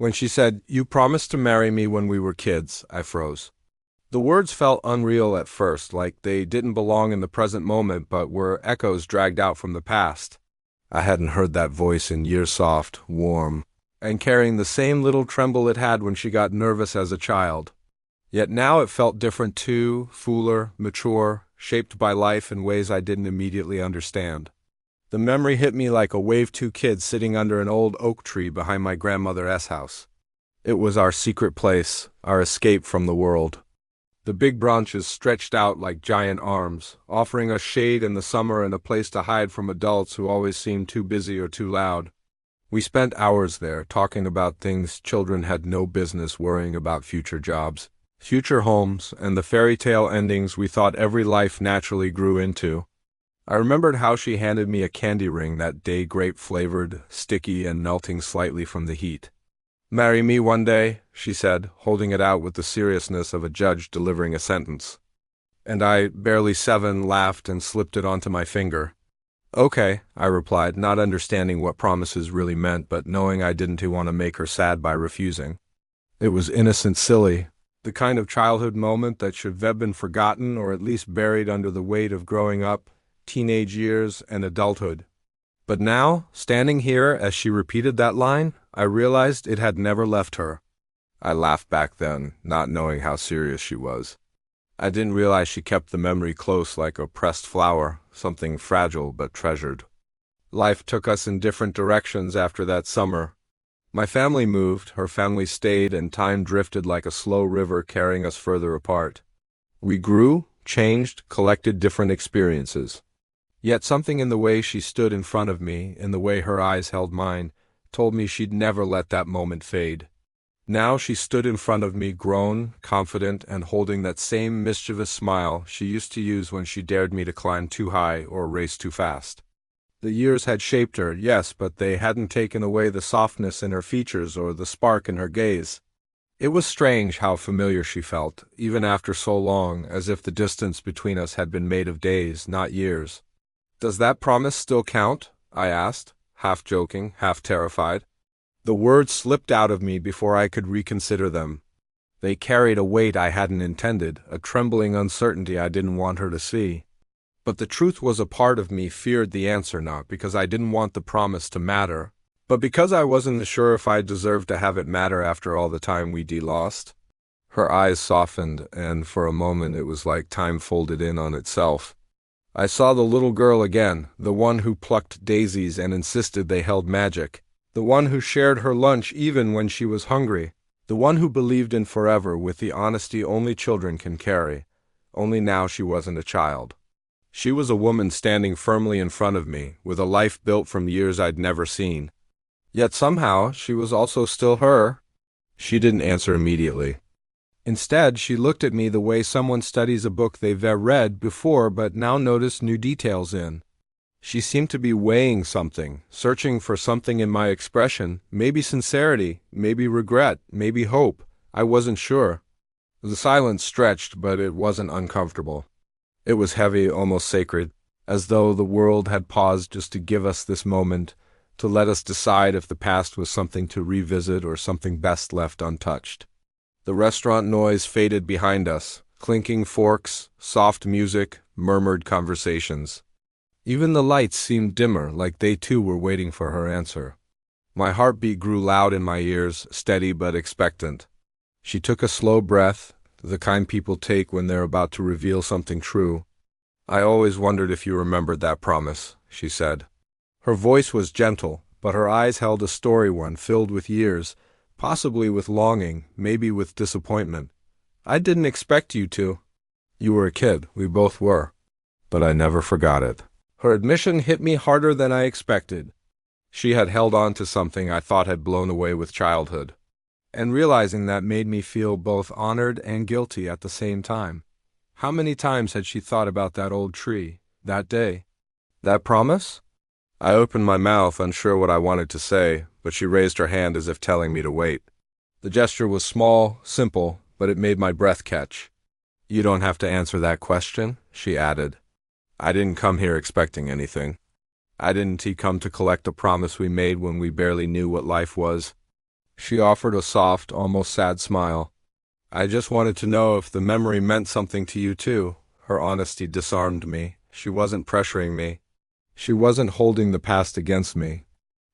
When she said, "You promised to marry me when we were kids," I froze. The words felt unreal at first, like they didn't belong in the present moment but were echoes dragged out from the past. I hadn't heard that voice in years, soft, warm, and carrying the same little tremble it had when she got nervous as a child. Yet now it felt different too, fuller, mature, shaped by life in ways I didn't immediately understand. The memory hit me like a wave two kids sitting under an old oak tree behind my grandmother's house. It was our secret place, our escape from the world. The big branches stretched out like giant arms, offering us shade in the summer and a place to hide from adults who always seemed too busy or too loud. We spent hours there, talking about things children had no business worrying about: future jobs, future homes, and the fairy tale endings we thought every life naturally grew into. I remembered how she handed me a candy ring that day, grape-flavored, sticky, and melting slightly from the heat. "Marry me one day," she said, holding it out with the seriousness of a judge delivering a sentence. And I, barely 7, laughed and slipped it onto my finger. "Okay," I replied, not understanding what promises really meant, but knowing I didn't want to make her sad by refusing. It was innocent, silly, the kind of childhood moment that should have been forgotten or at least buried under the weight of growing up, teenage years, and adulthood. But now, standing here as she repeated that line, I realized it had never left her. I laughed back then, not knowing how serious she was. I didn't realize she kept the memory close like a pressed flower, something fragile but treasured. Life took us in different directions after that summer. My family moved, her family stayed, and time drifted like a slow river carrying us further apart. We grew, changed, collected different experiences. Yet something in the way she stood in front of me, in the way her eyes held mine, told me she'd never let that moment fade. Now she stood in front of me, grown, confident, and holding that same mischievous smile she used to use when she dared me to climb too high or race too fast. The years had shaped her, yes, but they hadn't taken away the softness in her features or the spark in her gaze. It was strange how familiar she felt, even after so long, as if the distance between us had been made of days, not years. "Does that promise still count?" I asked, half joking, half terrified. The words slipped out of me before I could reconsider them. They carried a weight I hadn't intended, a trembling uncertainty I didn't want her to see. But the truth was, a part of me feared the answer, not because I didn't want the promise to matter, but because I wasn't sure if I deserved to have it matter after all the time we'd lost. Her eyes softened, and for a moment it was like time folded in on itself. I saw the little girl again, the one who plucked daisies and insisted they held magic, the one who shared her lunch even when she was hungry, the one who believed in forever with the honesty only children can carry. Only now she wasn't a child. She was a woman standing firmly in front of me, with a life built from years I'd never seen. Yet somehow she was also still her. She didn't answer immediately. Instead, she looked at me the way someone studies a book they've read before but now noticed new details in. She seemed to be weighing something, searching for something in my expression, maybe sincerity, maybe regret, maybe hope. I wasn't sure. The silence stretched, but it wasn't uncomfortable. It was heavy, almost sacred, as though the world had paused just to give us this moment, to let us decide if the past was something to revisit or something best left untouched. The restaurant noise faded behind us, clinking forks, soft music, murmured conversations. Even the lights seemed dimmer, like they too were waiting for her answer. My heartbeat grew loud in my ears, steady but expectant. She took a slow breath, the kind people take when they're about to reveal something true. "I always wondered if you remembered that promise," she said. Her voice was gentle, but her eyes held a story one filled with years, possibly with longing, maybe with disappointment. "I didn't expect you to." "You were a kid, we both were. But I never forgot it." Her admission hit me harder than I expected. She had held on to something I thought had blown away with childhood. And realizing that made me feel both honored and guilty at the same time. How many times had she thought about that old tree, that day? That promise? I opened my mouth, unsure what I wanted to say, but she raised her hand as if telling me to wait. The gesture was small, simple, but it made my breath catch. "You don't have to answer that question," she added. "I didn't come here expecting anything. I didn't come to collect a promise we made when we barely knew what life was." She offered a soft, almost sad smile. I just wanted to know if the memory meant something to you too. Her honesty disarmed me. She wasn't pressuring me. She wasn't holding the past against me.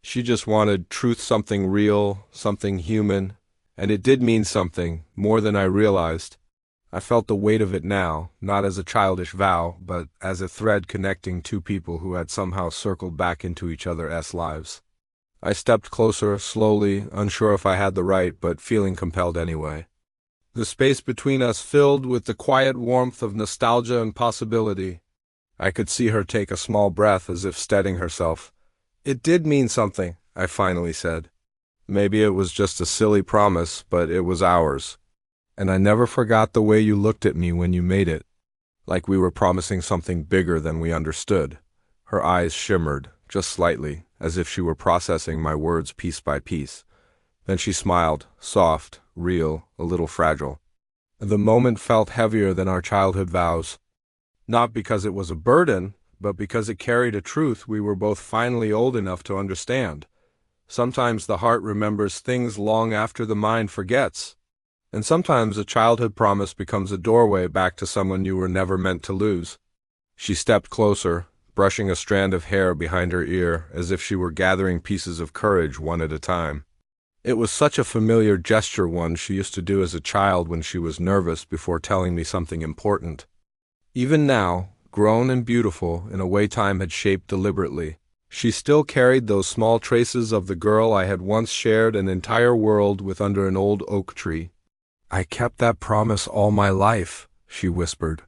She just wanted truth, something real, something human, and it did mean something, more than I realized. I felt the weight of it now, not as a childish vow, but as a thread connecting two people who had somehow circled back into each other's lives. I stepped closer, slowly, unsure if I had the right, but feeling compelled anyway. The space between us filled with the quiet warmth of nostalgia and possibility. I could see her take a small breath as if steadying herself. It did mean something, I finally said. Maybe it was just a silly promise, but it was ours. And I never forgot the way you looked at me when you made it, like we were promising something bigger than we understood. Her eyes shimmered, just slightly, as if she were processing my words piece by piece. Then she smiled, soft, real, a little fragile. The moment felt heavier than our childhood vows. Not because it was a burden, but because it carried a truth we were both finally old enough to understand. Sometimes the heart remembers things long after the mind forgets. And sometimes a childhood promise becomes a doorway back to someone you were never meant to lose. She stepped closer, brushing a strand of hair behind her ear as if she were gathering pieces of courage one at a time. It was such a familiar gesture, one she used to do as a child when she was nervous before telling me something important. Even now, grown and beautiful in a way time had shaped deliberately, she still carried those small traces of the girl I had once shared an entire world with under an old oak tree. I kept that promise all my life, she whispered.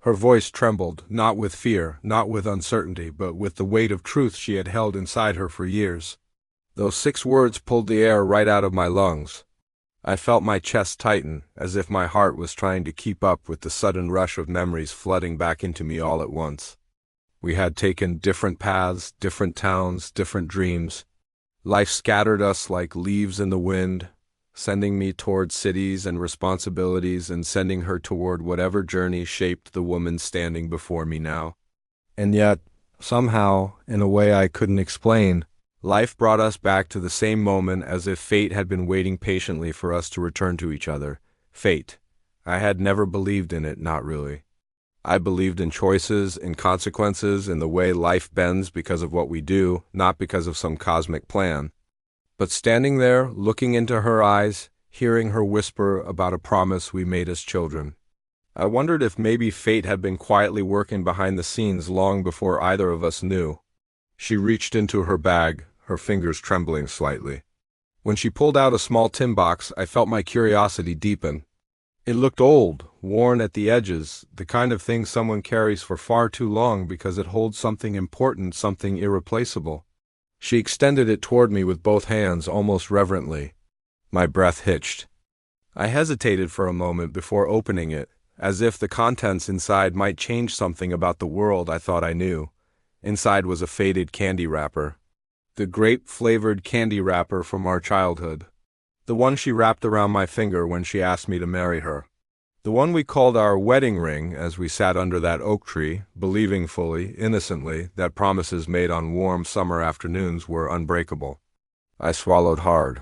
Her voice trembled, not with fear, not with uncertainty, but with the weight of truth she had held inside her for years. Those 6 words pulled the air right out of my lungs. I felt my chest tighten, as if my heart was trying to keep up with the sudden rush of memories flooding back into me all at once. We had taken different paths, different towns, different dreams. Life scattered us like leaves in the wind, sending me toward cities and responsibilities and sending her toward whatever journey shaped the woman standing before me now. And yet, somehow, in a way I couldn't explain, life brought us back to the same moment as if fate had been waiting patiently for us to return to each other. Fate. I had never believed in it, not really. I believed in choices, in consequences, in the way life bends because of what we do, not because of some cosmic plan. But standing there, looking into her eyes, hearing her whisper about a promise we made as children, I wondered if maybe fate had been quietly working behind the scenes long before either of us knew. She reached into her bag, her fingers trembling slightly. When she pulled out a small tin box, I felt my curiosity deepen. It looked old, worn at the edges, the kind of thing someone carries for far too long because it holds something important, something irreplaceable. She extended it toward me with both hands, almost reverently. My breath hitched. I hesitated for a moment before opening it, as if the contents inside might change something about the world I thought I knew. Inside was a faded candy wrapper. The grape-flavored candy wrapper from our childhood. The one she wrapped around my finger when she asked me to marry her. The one we called our wedding ring as we sat under that oak tree, believing fully, innocently, that promises made on warm summer afternoons were unbreakable. I swallowed hard.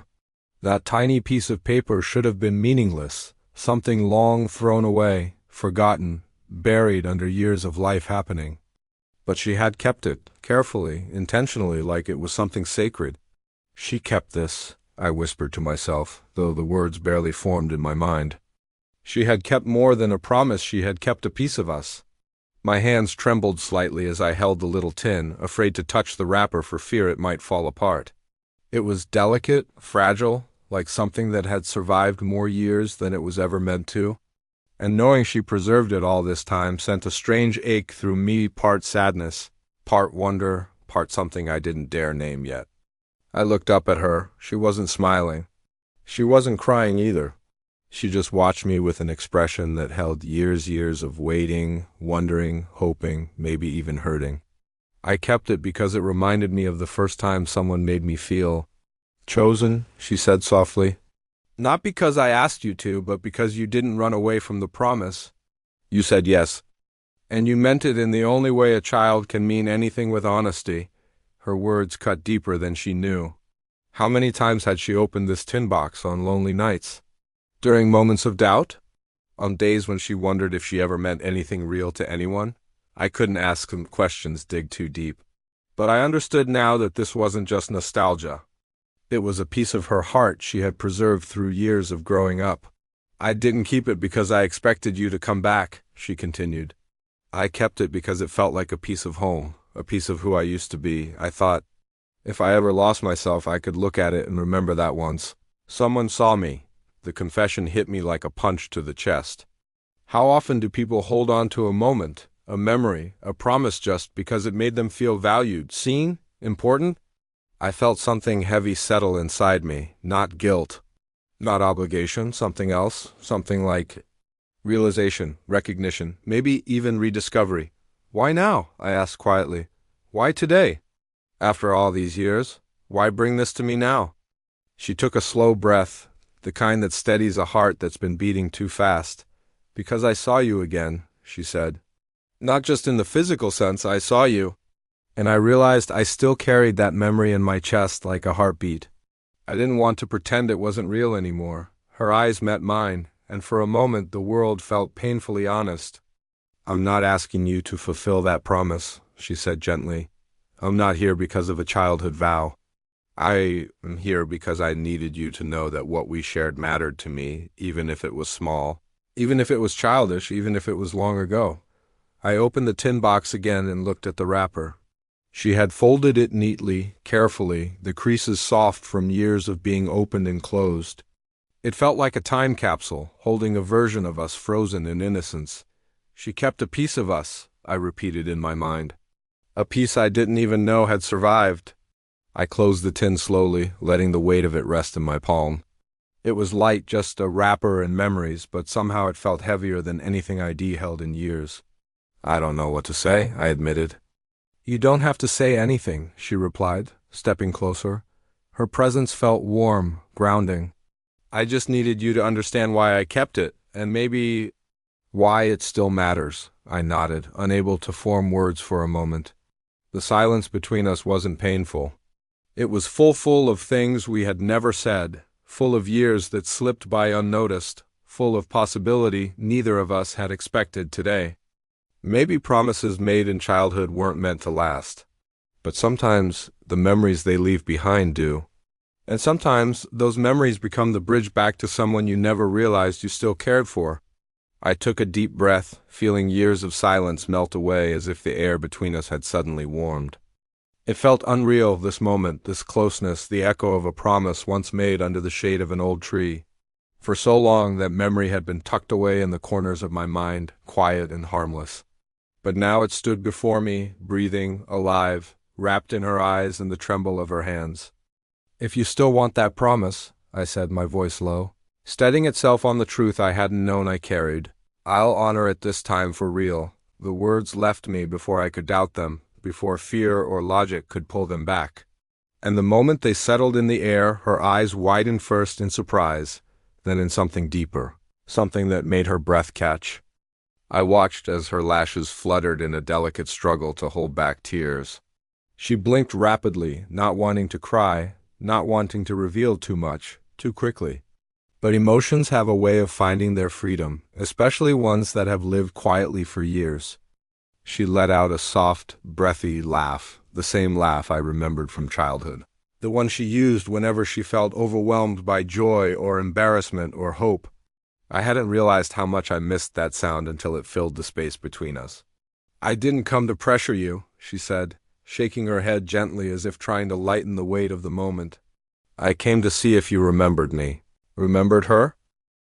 That tiny piece of paper should have been meaningless, something long thrown away, forgotten, buried under years of life happening. But she had kept it, carefully, intentionally, like it was something sacred. She kept this, I whispered to myself, though the words barely formed in my mind. She had kept more than a promise, she had kept a piece of us. My hands trembled slightly as I held the little tin, afraid to touch the wrapper for fear it might fall apart. It was delicate, fragile, like something that had survived more years than it was ever meant to. And knowing she preserved it all this time sent a strange ache through me, part sadness, part wonder, part something I didn't dare name yet. I looked up at her. She wasn't smiling. She wasn't crying either. She just watched me with an expression that held years of waiting, wondering, hoping, maybe even hurting. I kept it because it reminded me of the first time someone made me feel chosen, she said softly. Not because I asked you to, but because you didn't run away from the promise. You said yes. And you meant it in the only way a child can mean anything with honesty. Her words cut deeper than she knew. How many times had she opened this tin box on lonely nights? During moments of doubt? On days when she wondered if she ever meant anything real to anyone? I couldn't ask some questions dig too deep. But I understood now that this wasn't just nostalgia. It was a piece of her heart she had preserved through years of growing up. I didn't keep it because I expected you to come back, she continued. I kept it because it felt like a piece of home, a piece of who I used to be. I thought, if I ever lost myself, I could look at it and remember that once. Someone saw me. The confession hit me like a punch to the chest. How often do people hold on to a moment, a memory, a promise just because it made them feel valued, seen, important? I felt something heavy settle inside me, not guilt, not obligation, something else, something like realization, recognition, maybe even rediscovery. Why now? I asked quietly. Why today? After all these years, why bring this to me now? She took a slow breath, the kind that steadies a heart that's been beating too fast. Because I saw you again, she said. Not just in the physical sense, I saw you. And I realized I still carried that memory in my chest like a heartbeat. I didn't want to pretend it wasn't real anymore. Her eyes met mine, and for a moment the world felt painfully honest. I'm not asking you to fulfill that promise, she said gently. I'm not here because of a childhood vow. I am here because I needed you to know that what we shared mattered to me, even if it was small, even if it was childish, even if it was long ago. I opened the tin box again and looked at the wrapper. She had folded it neatly, carefully, the creases soft from years of being opened and closed. It felt like a time capsule, holding a version of us frozen in innocence. She kept a piece of us, I repeated in my mind. A piece I didn't even know had survived. I closed the tin slowly, letting the weight of it rest in my palm. It was light, just a wrapper and memories, but somehow it felt heavier than anything I'd held in years. I don't know what to say, I admitted. You don't have to say anything, she replied, stepping closer. Her presence felt warm, grounding. I just needed you to understand why I kept it, and maybe why it still matters, I nodded, unable to form words for a moment. The silence between us wasn't painful. It was full of things we had never said, full of years that slipped by unnoticed, full of possibility neither of us had expected today. Maybe promises made in childhood weren't meant to last. But sometimes the memories they leave behind do. And sometimes those memories become the bridge back to someone you never realized you still cared for. I took a deep breath, feeling years of silence melt away as if the air between us had suddenly warmed. It felt unreal, this moment, this closeness, the echo of a promise once made under the shade of an old tree. For so long that memory had been tucked away in the corners of my mind, quiet and harmless. But now it stood before me, breathing, alive, wrapped in her eyes and the tremble of her hands. If you still want that promise, I said, my voice low, steadying itself on the truth I hadn't known I carried, I'll honor it this time for real. The words left me before I could doubt them, before fear or logic could pull them back. And the moment they settled in the air, her eyes widened first in surprise, then in something deeper, something that made her breath catch. I watched as her lashes fluttered in a delicate struggle to hold back tears. She blinked rapidly, not wanting to cry, not wanting to reveal too much, too quickly. But emotions have a way of finding their freedom, especially ones that have lived quietly for years. She let out a soft, breathy laugh, the same laugh I remembered from childhood. The one she used whenever she felt overwhelmed by joy or embarrassment or hope. I hadn't realized how much I missed that sound until it filled the space between us. I didn't come to pressure you, she said, shaking her head gently as if trying to lighten the weight of the moment. I came to see if you remembered me. Remembered her?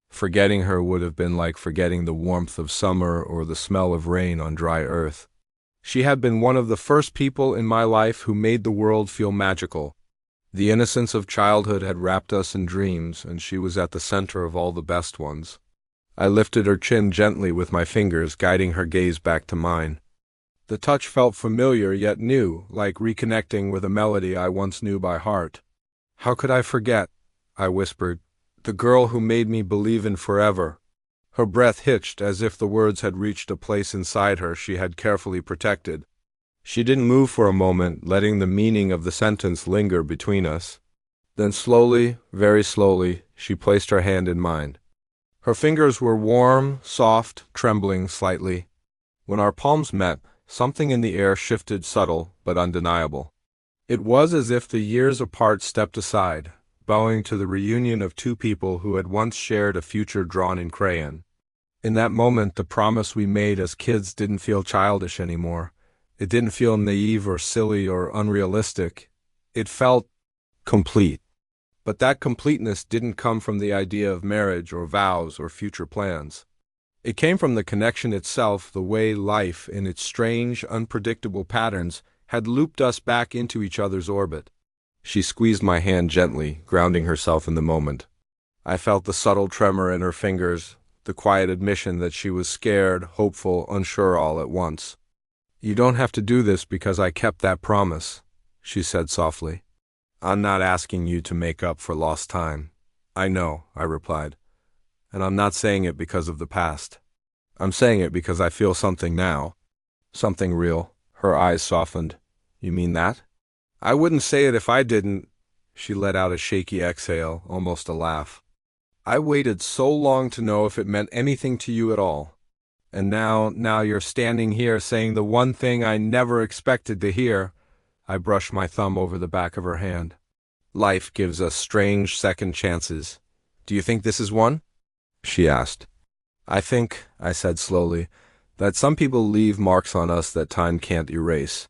Forgetting her would have been like forgetting the warmth of summer or the smell of rain on dry earth. She had been one of the first people in my life who made the world feel magical. The innocence of childhood had wrapped us in dreams, and she was at the center of all the best ones. I lifted her chin gently with my fingers, guiding her gaze back to mine. The touch felt familiar yet new, like reconnecting with a melody I once knew by heart. How could I forget? I whispered. The girl who made me believe in forever. Her breath hitched as if the words had reached a place inside her she had carefully protected. She didn't move for a moment, letting the meaning of the sentence linger between us. Then slowly, very slowly, she placed her hand in mine. Her fingers were warm, soft, trembling slightly. When our palms met, something in the air shifted, subtle but undeniable. It was as if the years apart stepped aside, bowing to the reunion of two people who had once shared a future drawn in crayon. In that moment, the promise we made as kids didn't feel childish anymore. It didn't feel naive or silly or unrealistic. It felt complete. But that completeness didn't come from the idea of marriage or vows or future plans. It came from the connection itself, the way life, in its strange, unpredictable patterns, had looped us back into each other's orbit. She squeezed my hand gently, grounding herself in the moment. I felt the subtle tremor in her fingers, the quiet admission that she was scared, hopeful, unsure all at once. "You don't have to do this because I kept that promise," she said softly. "I'm not asking you to make up for lost time." "I know," I replied. "And I'm not saying it because of the past. I'm saying it because I feel something now. Something real." Her eyes softened. "You mean that?" "I wouldn't say it if I didn't." She let out a shaky exhale, almost a laugh. "I waited so long to know if it meant anything to you at all. And now you're standing here saying the one thing I never expected to hear." I brushed my thumb over the back of her hand. "Life gives us strange second chances. Do you think this is one?" she asked. "I think," I said slowly, "that some people leave marks on us that time can't erase.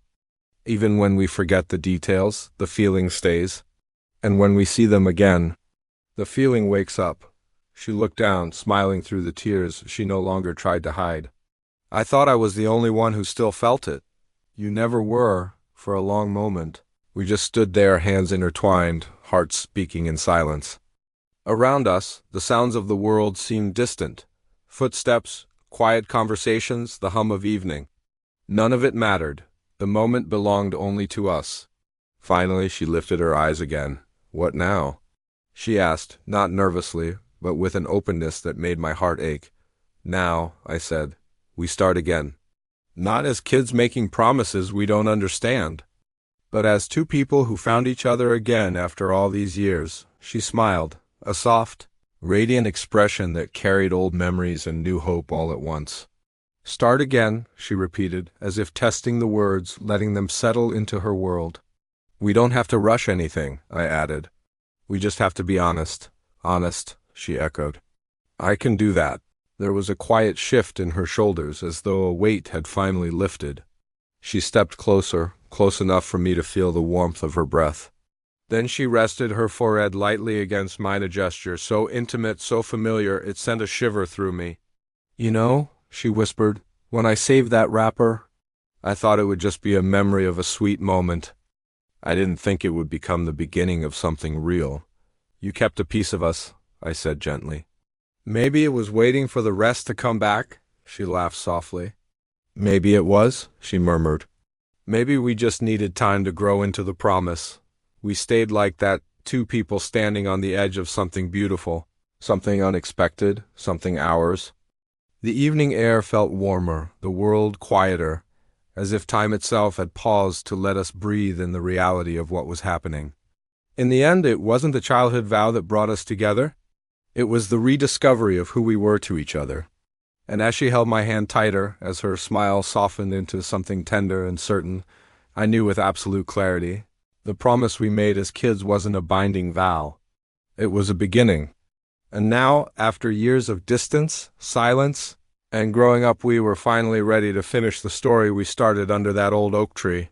Even when we forget the details, the feeling stays. And when we see them again, the feeling wakes up." She looked down, smiling through the tears she no longer tried to hide. "I thought I was the only one who still felt it." "You never were," for a long moment. We just stood there, hands intertwined, hearts speaking in silence. Around us, the sounds of the world seemed distant. Footsteps, quiet conversations, the hum of evening. None of it mattered. The moment belonged only to us. Finally, she lifted her eyes again. "What now?" she asked, not nervously, but with an openness that made my heart ache. "Now," I said, "we start again. Not as kids making promises we don't understand, but as two people who found each other again after all these years." She smiled, a soft, radiant expression that carried old memories and new hope all at once. "Start again," she repeated, as if testing the words, letting them settle into her world. "We don't have to rush anything," I added. "We just have to be honest." "Honest," she echoed. "I can do that." There was a quiet shift in her shoulders, as though a weight had finally lifted. She stepped closer, close enough for me to feel the warmth of her breath. Then she rested her forehead lightly against mine, a gesture so intimate, so familiar, it sent a shiver through me. "You know," she whispered, "when I saved that wrapper, I thought it would just be a memory of a sweet moment. I didn't think it would become the beginning of something real. You kept a piece of us," I said gently. "Maybe it was waiting for the rest to come back," she laughed softly. "Maybe it was," she murmured. "Maybe we just needed time to grow into the promise. We stayed like that, two people standing on the edge of something beautiful, something unexpected, something ours." The evening air felt warmer, the world quieter, as if time itself had paused to let us breathe in the reality of what was happening. In the end, it wasn't the childhood vow that brought us together. It was the rediscovery of who we were to each other. And as she held my hand tighter, as her smile softened into something tender and certain, I knew with absolute clarity, the promise we made as kids wasn't a binding vow. It was a beginning. And now, after years of distance, silence, and growing up, we were finally ready to finish the story we started under that old oak tree.